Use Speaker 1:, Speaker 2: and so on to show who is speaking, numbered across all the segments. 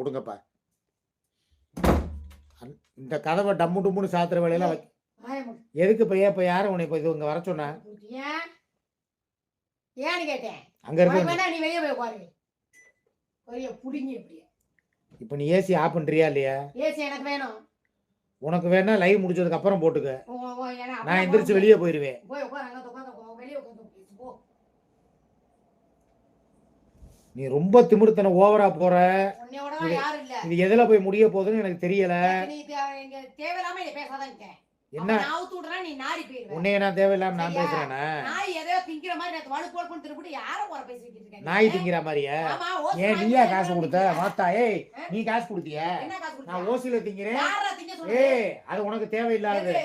Speaker 1: விடுங்கப்பா. இந்த கதவை டம்மு டும்முன்னு சாத்துற வேலையெல்லாம் எதுக்கு இப்ப யாரும் உன்னை இப்ப இது இங்க வர சொன்னா?
Speaker 2: ஏன்னு கேட்டேன்.
Speaker 1: அங்க இருக்க
Speaker 2: நீ வெளியே போய் உட்காரு. வெளியே புடிங்க இப்படியே.
Speaker 1: இப்ப நீ ஏசி ஆஃப் பண்றியா இல்லையா?
Speaker 2: ஏசி எனக்கு வேணும்.
Speaker 1: உனக்கு வேணா லைவ் முடிஞ்சதுக்கு அப்புறம் போட்டுக்க. நான் எந்திரிச்சு வெளியே போயிருவேன்.
Speaker 2: போய் உட்காரு, அங்க உட்காந்து வெளியே உட்காந்து போ.
Speaker 1: நீ ரொம்ப திமிருத்தனம் ஓவரா போற.
Speaker 2: உன்னையோட யாரும் இல்ல.
Speaker 1: இது எதுல போய் முடிய போகுதுன்னு எனக்கு தெரியல.
Speaker 2: நீ தேவையில்லாம நீ பேசாதீங்க.
Speaker 1: என்ன
Speaker 2: நான் தூடுறேன், நீ நாரி போயிடுவ.
Speaker 1: உன்னைய நான் தேவையில்லாம நான் பேசுறேனா?
Speaker 2: நாய் ஏதோ திங்கிற மாதிரி நேத்து வலு போல்போன் திருப்பி யாரை போற பேசிட்டு இருக்க?
Speaker 1: நாய் திங்கிற மாதிரியா? ஏன் நீயா காசு கொடுத்த? மாத்தா ஏய் நீ காசு கொடுத்தியா? நான் ஓசில திங்கிறேன்.
Speaker 2: யாரா திங்க சொல்ற?
Speaker 1: ஏய் அது உனக்கு தேவையில்லாதது.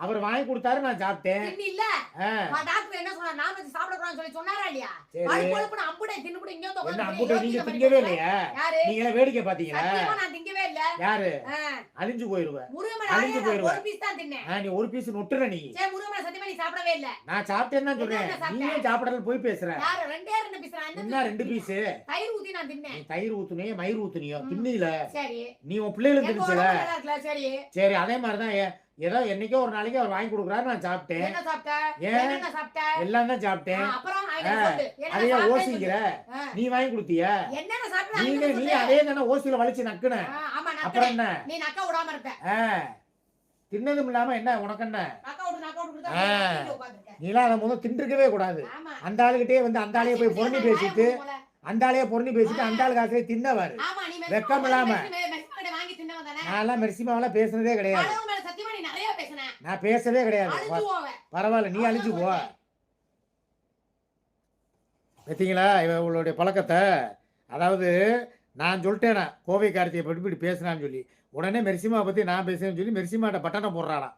Speaker 1: அவர் வாங்கி கொடுத்தாரு, நான் சாப்பிட்டேன்.
Speaker 2: இல்ல டாக்டர் என்ன சொன்னா? நான்வெஜ் சாப்பிட கூடாதுன்னு சொல்லி சொன்னாரா இல்லையா? வலு போல்போன் அம்புடே தின்னுபுடி இங்க வந்து
Speaker 1: உட்கார்ந்து. அம்புடே நீங்க திங்கவே இல்லையா? நீங்க வேடிக்கை பாத்தீங்களா?
Speaker 2: நான் திங்கவே இல்ல.
Speaker 1: யாரு? அழிஞ்சு போயிடுவ. அழிஞ்சு போயிடுவ.
Speaker 2: ஒரு பீஸ் தான் தின்னேன்.
Speaker 1: நீ ஒரு பீஸ் நொட்டுற நீ.
Speaker 2: சே முருகமலை சத்தியமா நீ சாப்பிடவே இல்ல.
Speaker 1: நான் சாப்பிட்டேன்னு தான் சொல்றேன். நீயே சாப்பிடல போய் பேசுற.
Speaker 2: யாரு ரெண்டு பீஸ் நான்
Speaker 1: என்ன ரெண்டு பீஸ்?
Speaker 2: தயிர் ஊத்தி நான் தின்னேன்.
Speaker 1: நீ தயிர் ஊத்துனே மயிர் ஊத்துனியோ தின்னீல.
Speaker 2: சரி.
Speaker 1: நீ உன் பிள்ளைகளுக்கு தின்னுச்சல.
Speaker 2: சரி.
Speaker 1: சரி அதே மாதிரி தான் ஏதோ என்னைக்கோ ஒரு நாளைக்கு அவர் வாங்கி கொடுக்குறாரு, நான் சாப்பிட்டேன்.
Speaker 2: என்ன சாப்பிட்ட? என்ன சாப்பிட்ட?
Speaker 1: எல்லாம் தான் சாப்பிட்டேன்.
Speaker 2: அப்புறம்
Speaker 1: அதையே ஓசிங்கிற நீ வாங்கி கொடுத்தியா?
Speaker 2: என்னென்ன சாப்பிட்ட?
Speaker 1: நீ அதே தானே ஓசில வலிச்சு நக்குன. அப்புறம் என்ன
Speaker 2: நீ நக்க விடாம இருக்க?
Speaker 1: தின்னதும் இல்லாம என்ன உனக்கு என்ன?
Speaker 2: நக்க
Speaker 1: நீலாம் அதை முதல்ல தின்றுக்கவே கூடாது. அந்த ஆளுகிட்டே வந்து அந்த ஆளையே போய் பொருணி பேசிட்டு அந்த ஆளையே பொருணி பேசிட்டு அந்த ஆளு காசுல தின்னவாரு வெக்கம் இல்லாம. நான் மெர்சிமாவெல்லாம் பேசுனதே கிடையாது. நான் பேசவே கிடையாது. பரவாயில்ல நீ அழிஞ்சு போ. பார்த்தீங்களா இவளுடைய பழக்கத்தை? அதாவது நான் சொல்லிட்டேனா கோவை கார்த்தியை பற்றி இப்படி பேசினான்னு சொல்லி, உடனே மெர்சிமா பத்தி நான் பேசுறேன்னு சொல்லி மெர்சிமாட்ட பட்டனை போடுறானா?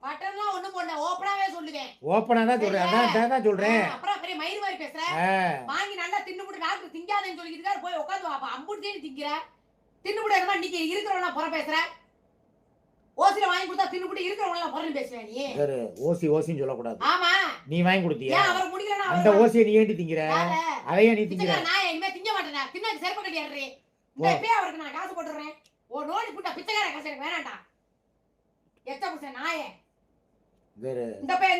Speaker 1: ஓப்பனா தான் சொல்றேன். அதான் தான் சொல்றேன்.
Speaker 2: அப்புறம் பெரிய மயிர் மாதிரி பேசுற. வாங்கி நல்லா தின்னுபுடி டாக்டர் திங்காதேன்னு சொல்லிட்டாரு. போய் உட்கார்ந்து வாப்பா. அம்புட்டே திங்கற. தின்னுபுடி என்னமா நீ இருக்கிறவனா புற பேசுற? ஓசில வாங்கி கொடுத்தா தின்னுபுடி இருக்கிறவனா புறன்னு பேசுற நீ. சரி
Speaker 1: ஓசின்னு சொல்ல கூடாது.
Speaker 2: ஆமா
Speaker 1: நீ வாங்கி கொடுத்தியா?
Speaker 2: ஏன் அவர் முடியலனா
Speaker 1: அந்த ஓசியை நீ ஏண்டி திங்கற? அதையே நீ திங்கற.
Speaker 2: நான் இனிமே திங்க மாட்டேனா? தின்னா செருப்பு கட்டி ஏறறே. இந்த இப்பே அவருக்கு நான் காசு போட்டுறேன். ஓ நோடி புட்டா பிச்சைக்கார காசு எனக்கு வேணாம்டா. எச்ச புடிச்ச நாயே. இந்த பேச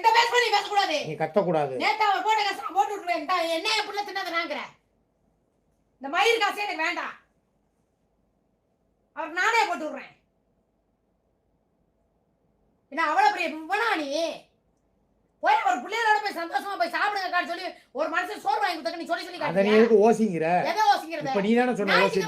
Speaker 2: நீ பேச கூடாது.
Speaker 1: நீ கத்த கூடாது.
Speaker 2: நேத்தா அவர் போட்ட காசு போட்டு விட்டுறேன். என்ன புள்ள தின்னத நாங்கற. இந்த மயிர் காசு எனக்கு வேண்டாம். அவர் நானே போட்டு விடுறேன். என்ன அவ்வளவு பெரிய இவனா நீ? போய் ஒரு பிள்ளைகளோட போய் சந்தோஷமா போய் சாப்பிடுங்கன்னு சொல்லி ஒரு மனுஷன் சோறு வாங்கி கொடுத்தா நீ சொல்லி
Speaker 1: அத நீ எதுக்கு ஓசிங்கற?
Speaker 2: எதை ஓசிங்கறது?
Speaker 1: இப்ப நீ தான சொன்ன ஓசி.